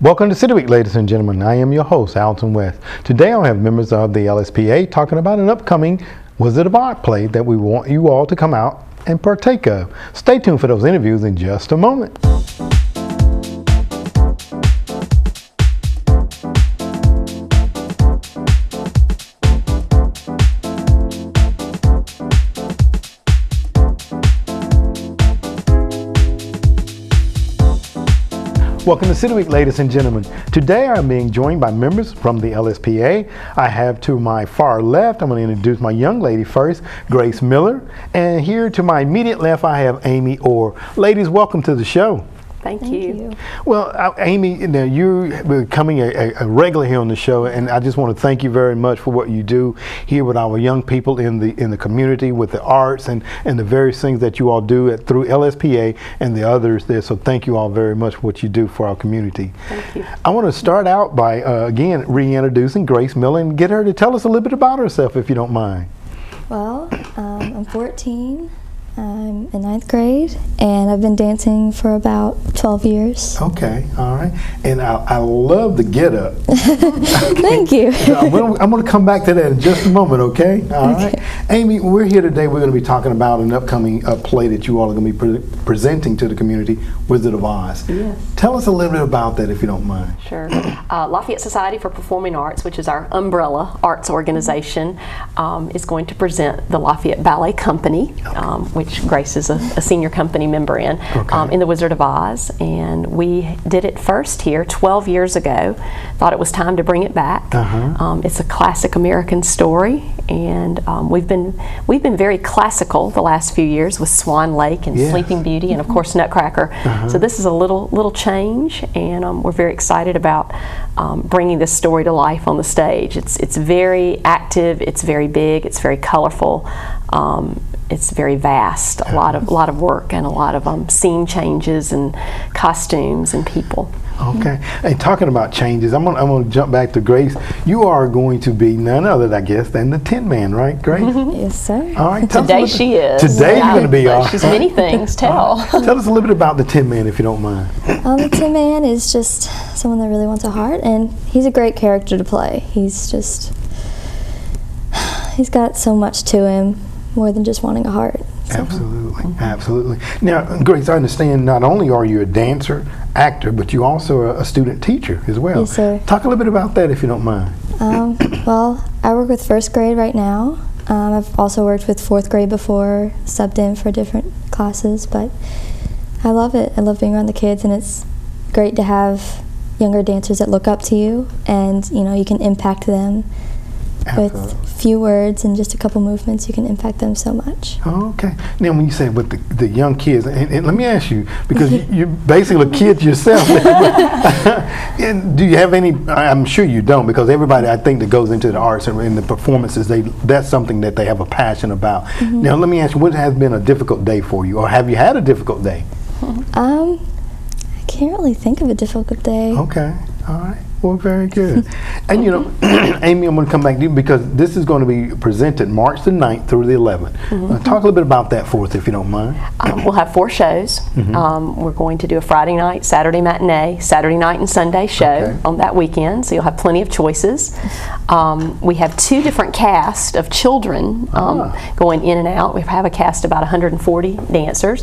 Welcome to City Week, ladies and gentlemen. I am your host, Alton West. Today I have members of the LSPA talking about an upcoming Wizard of Oz play that we want you all to come out and partake of. Stay tuned for those interviews in just a moment. Welcome to City Week, ladies and gentlemen. Today I'm being joined by members from the LSPA. I have to my far left, I'm going to introduce my young lady first, Grace Miller. And here to my immediate left, I have Amy Orr. Ladies, welcome to the show. Thank you. Well, Amy, you're becoming a regular here on the show, and I just want to thank you very much for what you do here with our young people in the community, with the arts and the various things that you all do through LSPA and the others there. So thank you all very much for what you do for our community. Thank you. I want to start out by, again, reintroducing Grace Miller and get her to tell us a little bit about herself, if you don't mind. Well, I'm 14. I'm in 9th grade, and I've been dancing for about 12 years. Okay, all right. And I love the get-up. Thank you. I'm going to come back to that in just a moment, okay? All right. Amy, we're here today. We're going to be talking about an upcoming play that you all are going to be presenting to the community, Wizard of Oz. Yes. Tell us a little bit about that, if you don't mind. Sure. Lafayette Society for Performing Arts, which is our umbrella arts organization, is going to present the Lafayette Ballet Company, which Grace is a senior company member in the Wizard of Oz. And we did it first here 12 years ago. Thought it was time to bring it back. It's a classic American story, and we've been very classical the last few years with Swan Lake and Sleeping Beauty and of course Nutcracker. So this is a little change, and we're very excited about bringing this story to life on the stage. It's very active, it's very big, it's very colorful. It's very vast, a lot of work and a lot of scene changes and costumes and people. Okay. And talking about changes, I'm going to jump back to Grace. You are going to be none other, I guess, than the Tin Man, right, Grace? Yes, sir. All right. Today she is. Today you're going to be off. She's many things. Tell us a little bit about the Tin Man, if you don't mind. The Tin Man is just someone that really wants a heart, and he's a great character to play. He's got so much to him, more than just wanting a heart. So. Absolutely. Now, Grace, I understand not only are you a dancer, actor, but you also are a student teacher as well. Yes, sir. Talk a little bit about that, if you don't mind. Well, I work with 1st grade right now. I've also worked with 4th grade before, subbed in for different classes, but I love it. I love being around the kids, and it's great to have younger dancers that look up to you, and you can impact them. With few words and just a couple movements, you can impact them so much. Okay. Now, when you say with the young kids, and let me ask you, because you're basically a kid yourself, and do you have any, I'm sure you don't, because everybody, I think, that goes into the arts and the performances, that's something that they have a passion about. Now, let me ask you, what has been a difficult day for you, or have you had a difficult day? I can't really think of a difficult day. Okay. All right. Well, very good. And Amy, I'm going to come back to you because this is going to be presented March the 9th through the 11th. Talk a little bit about that for us, if you don't mind. We'll have 4 shows. We're going to do a Friday night, Saturday matinee, Saturday night and Sunday show on that weekend, so you'll have plenty of choices. We have 2 different casts of children going in and out. We have a cast of about 140 dancers.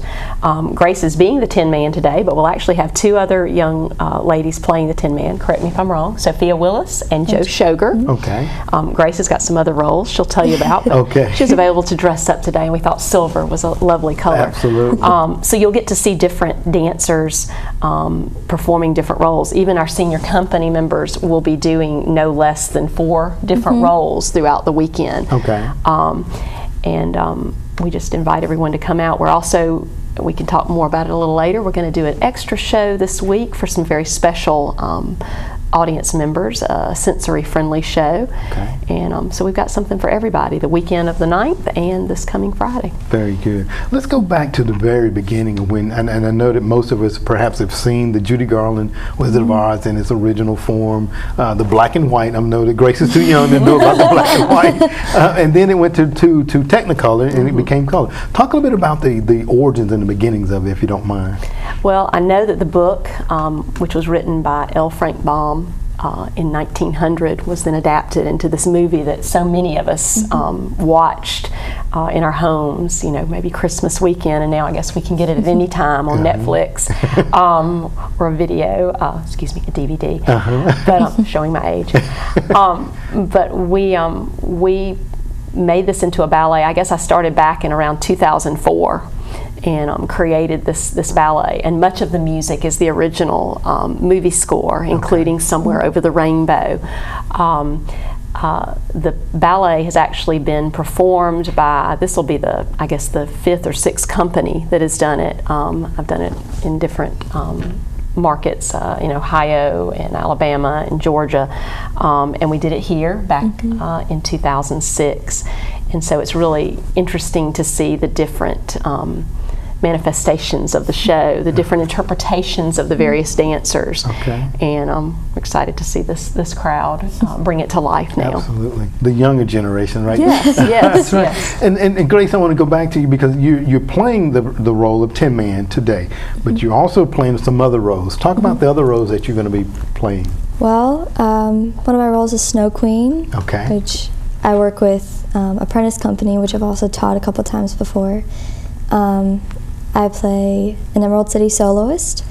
Grace is being the Tin Man today, but we'll actually have 2 other young ladies playing the Tin Man. Correct me if I'm wrong. Sophia Willis and Joe Shoger. Okay. Grace has got some other roles she'll tell you about. But she's available to dress up today, and we thought silver was a lovely color. Absolutely. So you'll get to see different dancers performing different roles. Even our senior company members will be doing no less than 4 different roles throughout the weekend. Okay. We just invite everyone to come out. We can talk more about it a little later. We're going to do an extra show this week for some very special audience members a sensory-friendly show. Okay. And so we've got something for everybody the weekend of the 9th and this coming Friday. Very good. Let's go back to the very beginning of when, and I know that most of us perhaps have seen the Judy Garland Wizard of Oz in its original form, the black and white. I know that Grace is too young to know about the black and white. And then it went to Technicolor, and it became color. Talk a little bit about the origins and the beginnings of it, if you don't mind. Well, I know that the book, which was written by L. Frank Baum in 1900, was then adapted into this movie that so many of us watched in our homes, you know, maybe Christmas weekend, and now I guess we can get it at any time on Netflix or a video, excuse me, a DVD, but I'm showing my age. But we made this into a ballet. I guess I started back in around 2004 and created this ballet, and much of the music is the original movie score, including Somewhere Over the Rainbow. The ballet has actually been performed by, this will be I guess the 5th or 6th company that has done it. I've done it in different markets in Ohio and Alabama and Georgia, and we did it here back in 2006. And so it's really interesting to see the different manifestations of the show, the different interpretations of the various dancers. Okay. And we're excited to see this crowd bring it to life now. Absolutely. The younger generation, right? Yes, yes, That's right. yes. And Grace, I want to go back to you because you're playing the role of Tin Man today, but you're also playing some other roles. Talk about the other roles that you're going to be playing. Well, one of my roles is Snow Queen, Okay. which I work with Apprentice Company, which I've also taught a couple times before. I play an Emerald City soloist,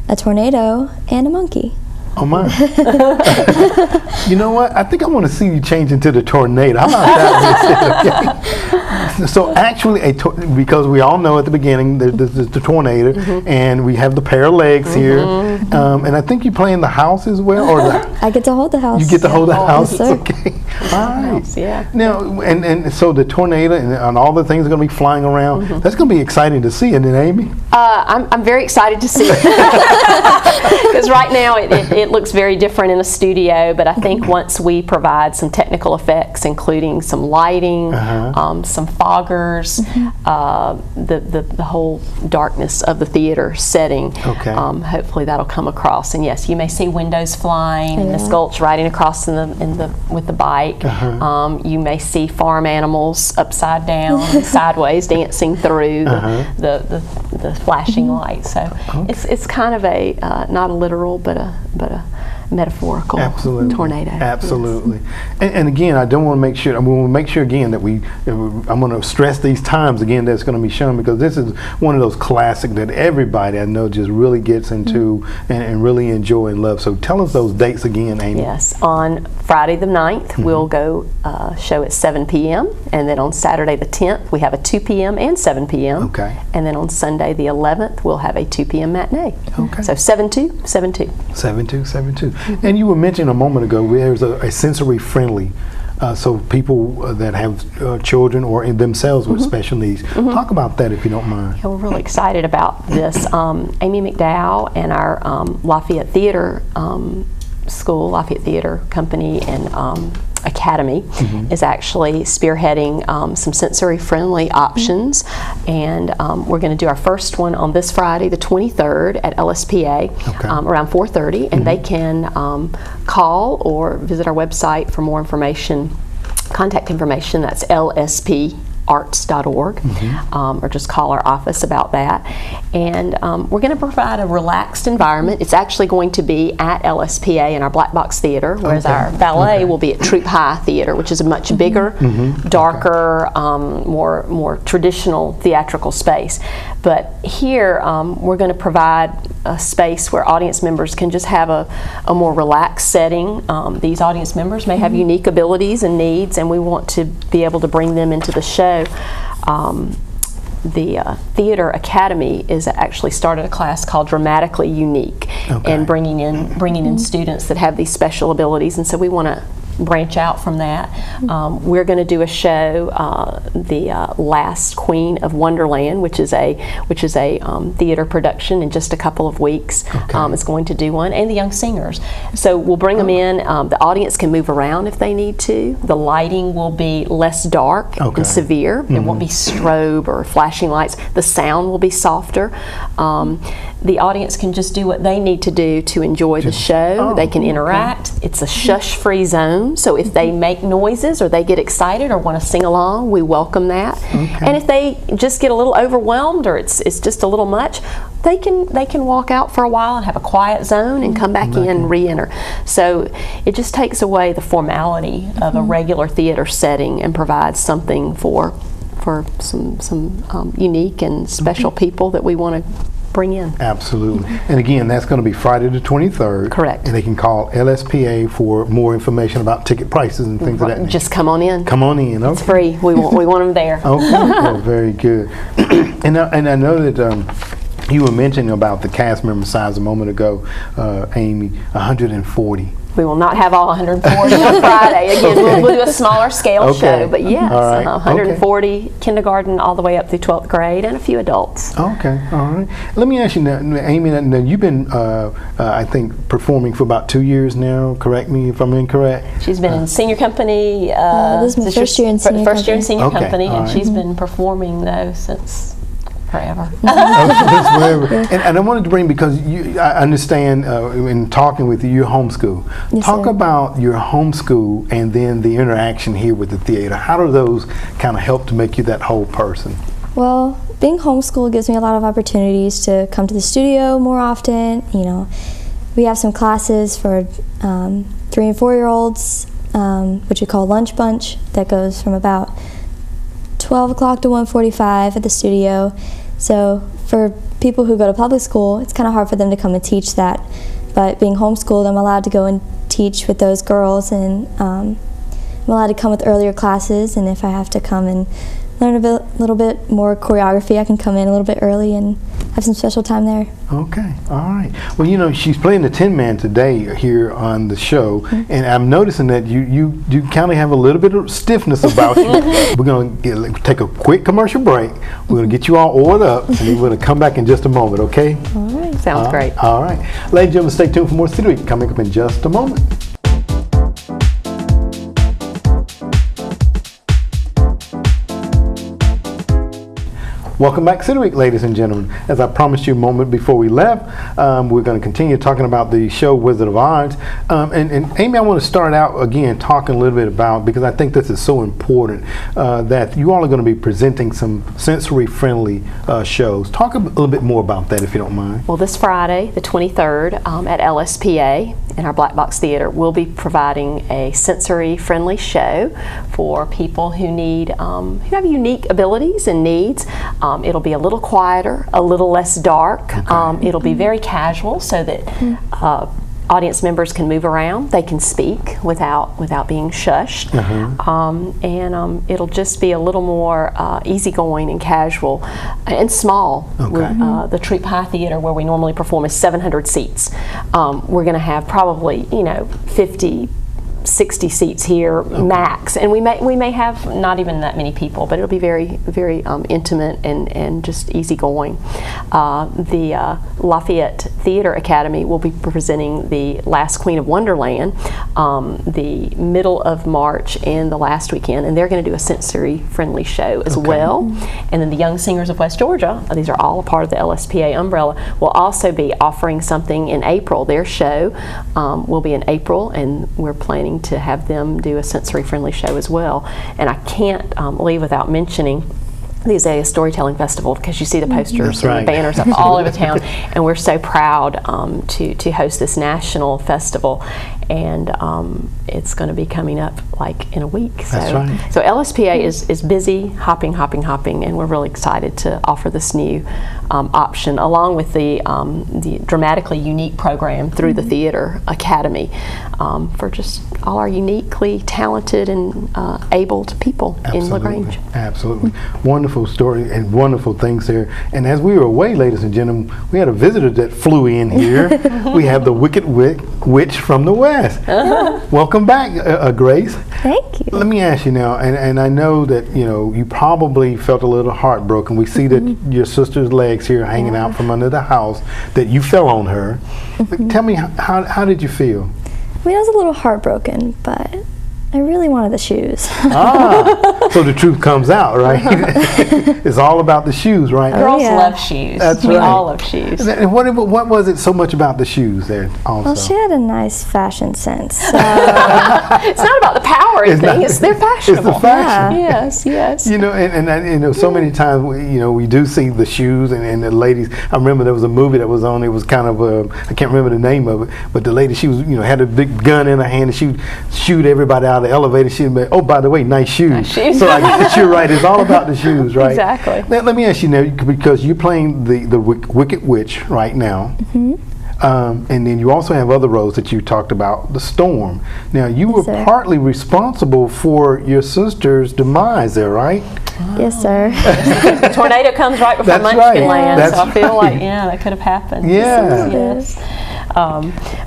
a tornado, and a monkey. Oh my. You know what? I think I want to see you change into the tornado. How about that? Okay. So actually, because we all know at the beginning there's the tornado, and we have the pair of legs here, and I think you play in the house as well, or I get to hold the house. you get to hold the house. Yes, sir. Okay. All right. Yeah. Now, and so the tornado and all the things are going to be flying around. That's going to be exciting to see, isn't it, Amy? I'm very excited to see it because right now it looks very different in a studio, but I think once we provide some technical effects, including some lighting, some foggers, the whole darkness of the theater setting, hopefully that'll come across. And yes, you may see windows flying, and Miss Gulch riding across with the bike. You may see farm animals upside down, sideways, dancing through the flashing lights. So it's kind of a not a literal, but a metaphorical tornado. Absolutely. Yes. And again, I don't want to make sure. I want to make sure again that I'm going to stress these times again that's going to be shown, because this is one of those classic that everybody I know just really gets into and really enjoy and love. So tell us those dates again, Amy. Yes, on Friday the 9th we'll go show at 7 p.m. and then on Saturday the 10th we have a 2 p.m. and 7 p.m. Okay. And then on Sunday the 11th we'll have a 2 p.m. matinee. Okay. So 7-2, 7-2. 7-2, 7-2. And you were mentioning a moment ago there's a sensory friendly, so people that have children or in themselves with special needs. Talk about that if you don't mind. Yeah, we're really excited about this. Amy McDowell and our Lafayette Theater School, Lafayette Theater Company and Academy is actually spearheading some sensory-friendly options, and we're going to do our first one on this Friday, the 23rd, at LSPA around 4:30, and they can call or visit our website for more information, contact information. That's lsparts.org, or just call our office about that. And we're going to provide a relaxed environment. It's actually going to be at LSPA in our Black Box Theater, whereas our ballet will be at Troop High Theater, which is a much bigger, darker, more traditional theatrical space. But here we're going to provide a space where audience members can just have a more relaxed setting. These audience members may have unique abilities and needs, and we want to be able to bring them into the show. The Theater Academy is actually started a class called Dramatically Unique, and bringing in students that have these special abilities, and so we want to branch out from that. We're going to do a show, the Last Queen of Wonderland, which is a theater production in just a couple of weeks. Is going to do one, and the young singers. So we'll bring them in. The audience can move around if they need to. The lighting will be less dark and severe. It won't be strobe or flashing lights. The sound will be softer. The audience can just do what they need to do to enjoy the show. They can interact. It's a shush-free zone, so if they make noises or they get excited or want to sing along, we welcome that. And if they just get a little overwhelmed or it's just a little much, they can walk out for a while and have a quiet zone and come back in and re-enter. So it just takes away the formality of a regular theater setting and provides something for some unique and special people that we want to bring in. Absolutely. And again, that's going to be Friday the 23rd. Correct. And they can call LSPA for more information about ticket prices and things of that nature. Just come on in. Come on in. It's free. We want them there. Okay. Well, very good. And I know that you were mentioning about the cast member size a moment ago, Amy, 140. We will not have all 140 on Friday. Again, we'll do a smaller scale show, but yes, 140 kindergarten all the way up through 12th grade and a few adults. Okay, all right. Let me ask you now, Amy, now you've been, I think, performing for about 2 years now. Correct me if I'm incorrect. She's been in senior company. This is my first year in senior company, and she's been performing, though, since forever. And I wanted to bring, because I understand in talking with you, you're homeschool. Yes, Talk sir. about your homeschool and then the interaction here with the theater. How do those kind of help to make you that whole person? Well, being homeschooled gives me a lot of opportunities to come to the studio more often. You know, we have some classes for 3 and 4-year-olds, which we call Lunch Bunch, that goes from about 12 o'clock to 1:45 at the studio. So for people who go to public school, it's kind of hard for them to come and teach that. But being homeschooled, I'm allowed to go and teach with those girls, and I'm allowed to come with earlier classes, and if I have to come and learn a little bit more choreography, I can come in a little bit early and have some special time there. Okay, all right. Well, you know, she's playing the Tin Man today here on the show, and I'm noticing that you kind of have a little bit of stiffness about you. We're going to take a quick commercial break. We're going to get you all oiled up, and then we're going to come back in just a moment, okay? All right. Sounds great. All right. Ladies and gentlemen, stay tuned for more City Week coming up in just a moment. Welcome back, City Week, ladies and gentlemen. As I promised you a moment before we left, we're going to continue talking about the show Wizard of Oz. And Amy, I want to start out again talking a little bit about, because I think this is so important, that you all are going to be presenting some sensory-friendly shows. Talk a little bit more about that, if you don't mind. Well, this Friday, the 23rd, at LSPA in our Black Box Theater, we'll be providing a sensory-friendly show for people who need, who have unique abilities and needs. It'll be a little quieter, a little less dark. It'll be very casual, so that audience members can move around. They can speak without being shushed. And it'll just be a little more easygoing and casual and small. The Troop High Theater, where we normally perform, is 700 seats. We're going to have probably 50, 60 seats here max, and we may have not even that many people, but it'll be very, very intimate and just easygoing. The Lafayette Theater Academy will be presenting the Last Queen of Wonderland the middle of March and the last weekend, and they're going to do a sensory-friendly show as well. And then the Young Singers of West Georgia, these are all a part of the LSPA umbrella, will also be offering something in April. Their show will be in April, and we're planning to have them do a sensory-friendly show as well. And I can't leave without mentioning the Azalea Storytelling Festival, because you see the posters and the banners up all over town, and we're so proud to host this national festival, and it's going to be coming up like in a week. So, so LSPA is busy, hopping, and we're really excited to offer this new option, along with the dramatically unique program through the Theater Academy, for just all our uniquely talented and abled people in LaGrange. Absolutely. Wonderful story and wonderful things there. And as we were away, ladies and gentlemen, we had a visitor that flew in here. We have the Wicked Witch from the West. West. Welcome back, Grace. Thank you. Let me ask you now, and I know that you probably felt a little heartbroken. We see that your sister's legs here hanging out from under the house, that you fell on her. But tell me, how did you feel? I mean, I was a little heartbroken, but I really wanted the shoes. So the truth comes out, right? It's all about the shoes, right? Girls love shoes. That's we right. all love shoes. And what was it so much about the shoes there also? Well, she had a nice fashion sense. So It's not about the power It's thing. not- They're fashionable. It's the fashion. Yes, yes. And so many times we do see the shoes and the ladies. I remember there was a movie that was on. It was kind of I can't remember the name of it, but the lady, she was had a big gun in her hand and she would shoot everybody out of the elevator. She'd be, oh, by the way, nice shoes. Nice shoes. So I guess you're right. It's all about the shoes, right? Exactly. Now, let me ask you now, because you're playing the Wicked Witch right now. And then you also have other roles that you talked about, the Storm. Now, you were sir. partly responsible for your sister's demise there, right? yes, sir. The tornado comes right before That's Munchkin right. lands, That's so I feel right. like, that could have happened. Yeah. Yes.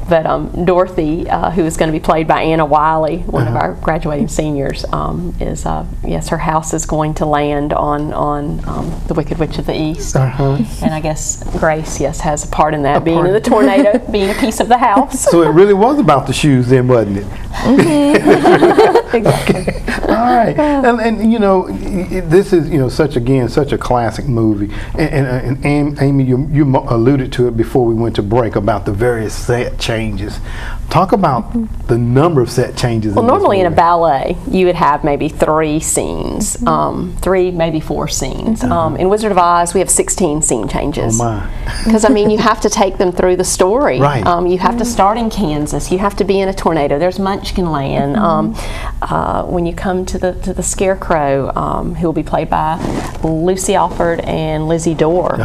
But Dorothy, who is going to be played by Anna Wiley, one of our graduating seniors, is yes, her house is going to land on the Wicked Witch of the East, and I guess Grace, yes, has a part in that, being in the tornado, being a piece of the house. So it really was about the shoes then, wasn't it? Exactly. All right. And this is, such a classic movie. And Amy, you alluded to it before we went to break about the various set changes. Talk about the number of set changes. Well, in this normally in a movie. ballet, you would have maybe 3 scenes, 3, maybe 4 scenes. In Wizard of Oz, we have 16 scene changes. Oh my. Because you have to take them through the story. Right. You have to start in Kansas. You have to be in a tornado. There's Munchkin Land. When you come to the Scarecrow, who will be played by Lucy Alford and Lizzie Dorr,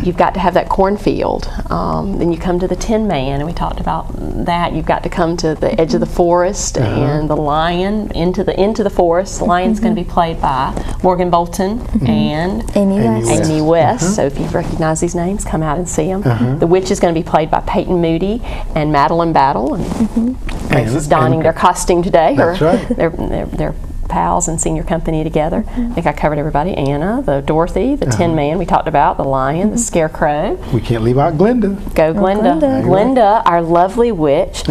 you've got to have that cornfield. Then you come to the Tin Man, and we talked about that. You've got to come to the edge of the forest and the lion into the forest. The lion's going to be played by Morgan Bolton and Amy West. Amy West. So if you recognize these names, come out and see them. The witch is going to be played by Peyton Moody and Madeline Battle. And Grace is donning their costume today. That's right. They're pals and senior company together. I think I covered everybody. Anna, the Dorothy, the Tin Man we talked about, the lion, the Scarecrow. We can't leave out Glenda. Go Glenda. Glenda. Glenda, our lovely witch,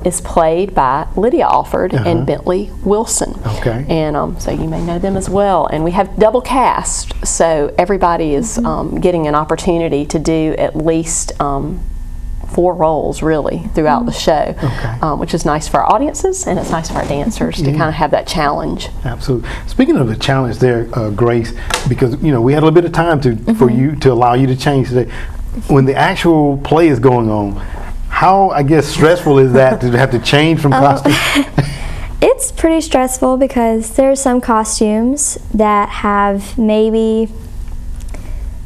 is played by Lydia Alford and Bentley Wilson. Okay. And so you may know them as well. And we have double cast, so everybody is getting an opportunity to do at least 4 roles really throughout the show, which is nice for our audiences and it's nice for our dancers to kind of have that challenge. Absolutely. Speaking of the challenge there, Grace, because we had a little bit of time for you to allow you to change today. When the actual play is going on, how stressful is that to have to change from costume? It's pretty stressful because there are some costumes that have maybe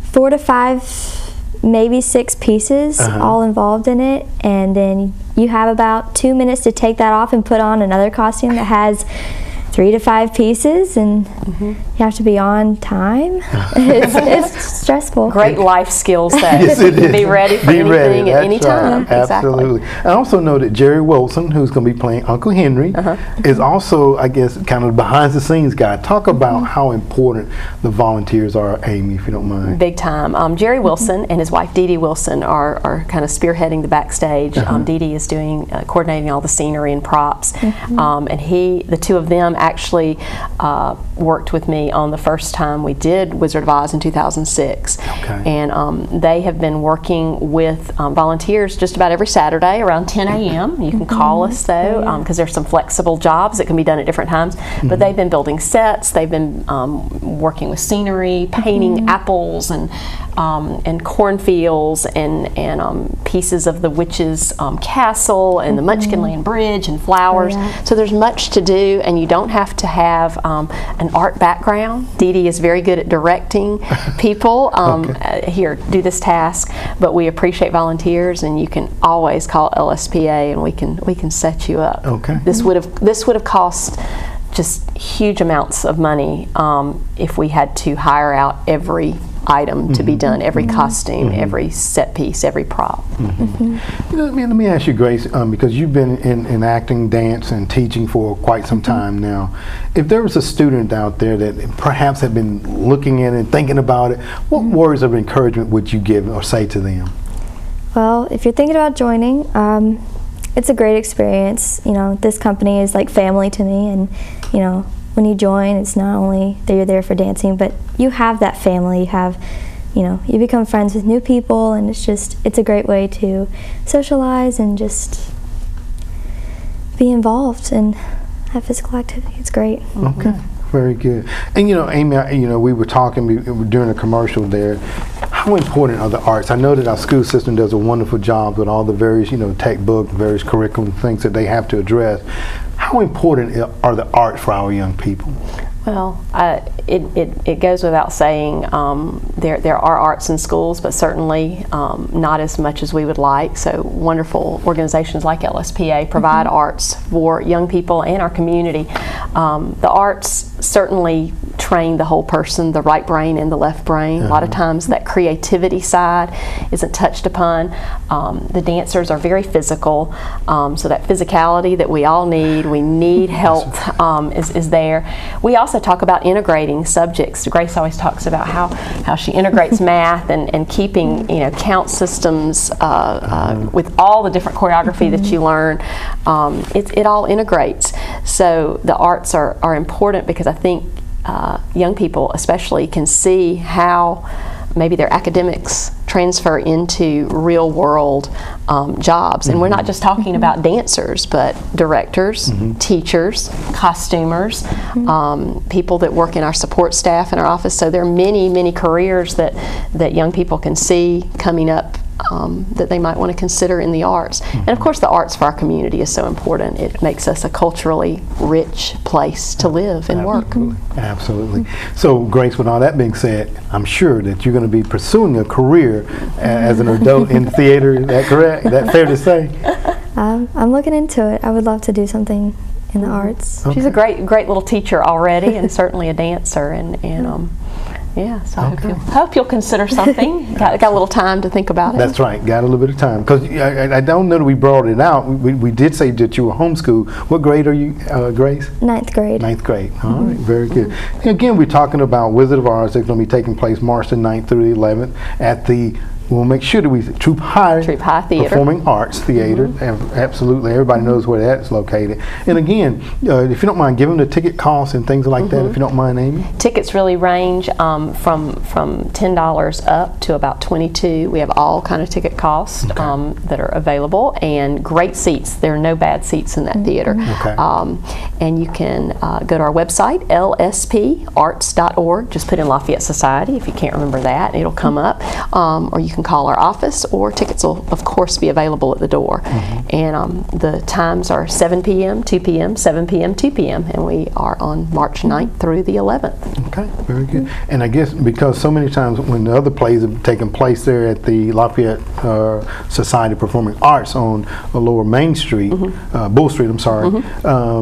4 to 5, maybe 6 pieces all involved in it, and then you have about 2 minutes to take that off and put on another costume that has 3 to 5 pieces, and you have to be on time. It's stressful. Great life skills though. Yes, it is. Be ready for anything at any time. Right. Absolutely. I also know that Jerry Wilson, who's going to be playing Uncle Henry, is also, kind of behind the scenes guy. Talk about how important the volunteers are, Amy, if you don't mind. Big time. Jerry Wilson and his wife Dee Dee Wilson are kind of spearheading the backstage. Dee Dee is doing coordinating all the scenery and props, and the two of them actually worked with me on the first time we did Wizard of Oz in 2006. And they have been working with volunteers just about every Saturday around 10 a.m. You can call us though, because there's some flexible jobs that can be done at different times. But they've been building sets, they've been working with scenery, painting apples and cornfields and pieces of the witch's castle and the Munchkin Land Bridge and flowers. So there's much to do, and you don't have to have an art background. Dee Dee is very good at directing people. Here, do this task, but we appreciate volunteers, and you can always call LSPA, and we can set you up. This would have cost just huge amounts of money if we had to hire out every item to be done, every costume, every set piece, every prop. You know, let me ask you, Grace, because you've been in acting, dance, and teaching for quite some time now. If there was a student out there that perhaps had been looking in and thinking about it, what words of encouragement would you give or say to them? Well, if you're thinking about joining, it's a great experience. You know, this company is like family to me, and you know, when you join, it's not only that you're there for dancing, but you have that family. You have, you know, you become friends with new people, and it's a great way to socialize and just be involved and have physical activity. It's great. Okay, very good. And you know, Amy, we were talking during a commercial there. How important are the arts? I know that our school system does a wonderful job with all the various, textbook, various curriculum things that they have to address. How important are the arts for our young people? Well, it goes without saying there are arts in schools, but certainly not as much as we would like. So wonderful organizations like LSPA provide arts for young people and our community. The arts certainly train the whole person, the right brain and the left brain. A lot of times that creativity side isn't touched upon. The dancers are very physical, so that physicality that we all need, we need help is there. We also talk about integrating subjects. Grace always talks about how she integrates math and keeping count systems with all the different choreography that you learn. It all integrates. So the arts are important because I think young people especially can see how maybe their academics transfer into real world jobs. And we're not just talking about dancers, but directors, teachers, costumers, people that work in our support staff in our office. So there are many, many careers that young people can see coming up that they might want to consider in the arts. And of course the arts for our community is so important. It makes us a culturally rich place to live and work. Absolutely. So Grace, with all that being said, I'm sure that you're going to be pursuing a career as an adult in theater. Is that correct? Is that fair to say? I'm looking into it. I would love to do something in the arts. She's a great little teacher already, and certainly a dancer, and yeah, so I hope you'll consider something. Got a little time to think about it. That's right, got a little bit of time. Because I don't know that we brought it out. We did say that you were homeschooled. What grade are you, Grace? 9th grade. 9th grade. All right, very good. Again, we're talking about Wizard of Oz. It's going to be taking place March the 9th through the 11th at the we'll make sure that we Troop High Theater. Performing Arts Theater. Absolutely, everybody knows where that's located. And again, if you don't mind, give them the ticket costs and things like that. If you don't mind, Amy. Tickets really range from $10 up to about $22. We have all kind of ticket costs that are available, and great seats. There are no bad seats in that theater. And you can go to our website, lsparts.org. Just put in Lafayette Society if you can't remember that. It'll come up. Or you can call our office, or tickets will of course be available at the door. And the times are 7 p.m., 2 p.m., 7 p.m., 2 p.m. and we are on March 9th through the 11th. Okay, very good. And I guess because so many times when the other plays have taken place there at the Lafayette Society of Performing Arts on Lower Main Street, Bull Street, I'm sorry,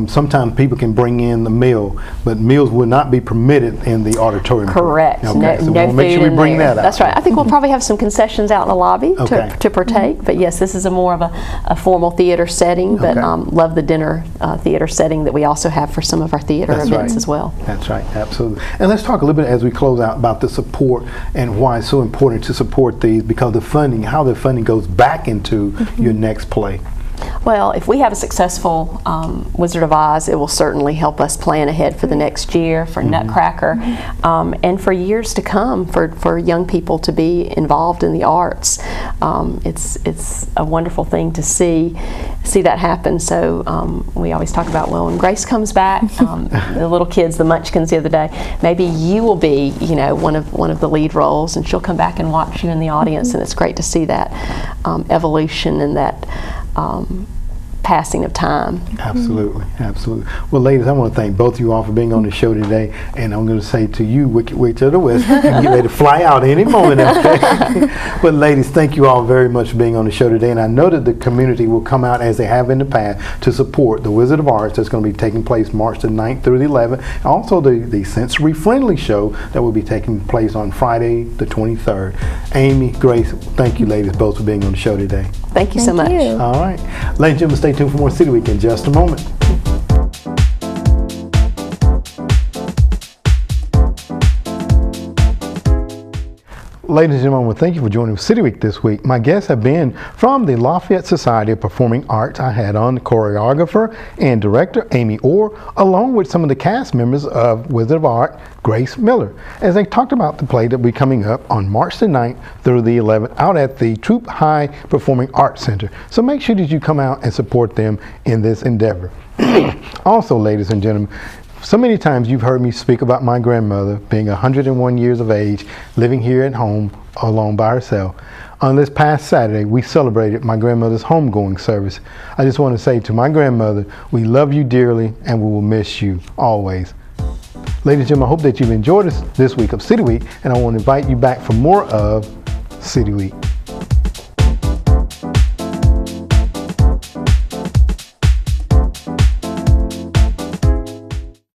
sometimes people can bring in the meal, but meals will not be permitted in the auditorium. Correct. Okay, so no we'll make sure we bring that out. That's right. I think we'll probably have some concessions out in the lobby to partake, but yes, this is more of a formal theater setting, but love the dinner theater setting that we also have for some of our theater events as well. That's right, absolutely. And let's talk a little bit as we close out about the support and why it's so important to support these, because the funding, how the funding goes back into your next play. Well, if we have a successful Wizard of Oz, it will certainly help us plan ahead for the next year, for Nutcracker, and for years to come, for young people to be involved in the arts. It's a wonderful thing to see that happen. So we always talk about, well, when Grace comes back, the little kids, the Munchkins the other day, maybe you will be, one of the lead roles, and she'll come back and watch you in the audience, and it's great to see that evolution and that passing of time. Absolutely, absolutely. Well, ladies, I want to thank both of you all for being on the show today. And I'm going to say to you, Wicked Witch of the West, you can get ready to fly out any moment, okay? But ladies, thank you all very much for being on the show today. And I know that the community will come out as they have in the past to support the Wizard of Arts that's going to be taking place March the 9th through the 11th. Also, the Sensory Friendly show that will be taking place on Friday the 23rd. Amy, Grace, thank you, ladies, both for being on the show today. Thank you so much. you. All right. Ladies and gentlemen, stay tuned for more City Week in just a moment. Ladies and gentlemen, well, thank you for joining City Week this week. My guests have been from the Lafayette Society of Performing Arts. I had on choreographer and director Amy Orr, along with some of the cast members of Wizard of Art, Grace Miller, as they talked about the play that will be coming up on March the 9th through the 11th out at the Troop High Performing Arts Center. So make sure that you come out and support them in this endeavor. Also, ladies and gentlemen, so many times you've heard me speak about my grandmother being 101 years of age, living here at home alone by herself. On this past Saturday, we celebrated my grandmother's homegoing service. I just want to say to my grandmother, we love you dearly and we will miss you always. Ladies and gentlemen, I hope that you've enjoyed this week of City Week, and I want to invite you back for more of City Week.